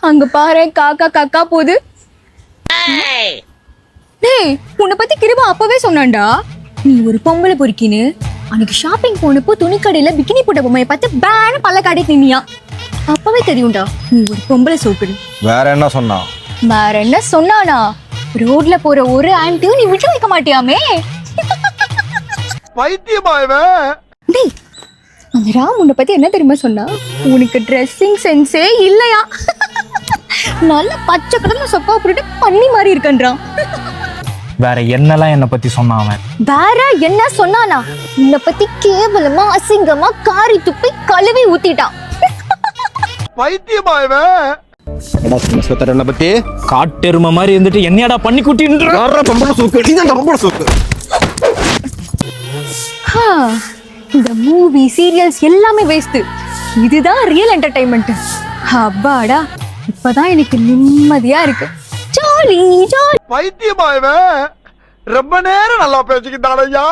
அங்க பாரு காக்கா காக்கா போகுது. டேய் உன்னை பத்தி கிருபா அப்பவே சொன்னான்டா, நீ ஒரு பொம்பளை பொறுக்கின்னு. அன்னைக்கு ஷாப்பிங் போனப்போ துணி கடையில பிக்கினி போட்ட பொம்மையை பார்த்து பேன பல்ல காட்டிட்டு நின்னியா. அப்பவே தெரியும்டா நீ ஒரு பொம்பளை சோக்குடு. வேற என்ன சொன்னான்? வேற என்ன சொன்னானா, ரோட்ல போற ஒரு ஆன்ட்டியும் நீ விட்டு வைக்க மாட்டியாமே. பைத்தியமா இவன்? டேய் அந்த ராம் உன்னை பத்தி என்ன தெரியுமா சொன்னா, உனக்கு ட்ரெஸ்ஸிங் சென்ஸே இல்லையா. நல்ல பச்சை கலர்ல சொக்கா போட்டு பண்ணி மாதிரி இருக்கன்றான். வேற என்னெல்லாம் என்னை பத்தி சொன்னான் அவன்? வேற என்ன சொன்னானா, உன்னை பத்தி கேவலமா அசிங்கமா காரி துப்பி கழுவி ஊத்திட்டான். பைத்தியமா இவன்? என்ன சொன்ன சொத்தரன பத்தி? காட்டெருமை மாதிரி இருந்துட்டு என்னையாடா பண்ணி குட்டின்ற? யாரா பொம்பளை சோக்கு? நீ தான் பொம்பளை சோக்கு. இந்த மூவி சீரியல்ஸ் எல்லாமே வேஸ்ட். இதுதான் ரியல் என்டர்டைன்மெண்ட். அப்பாடா இப்பதான் எனக்கு நிம்மதியா இருக்கு. Jolly jolly. பைத்தியமா இவன்? ரொம்ப நேரம் நல்லா பேசிக்கிட்டானையா.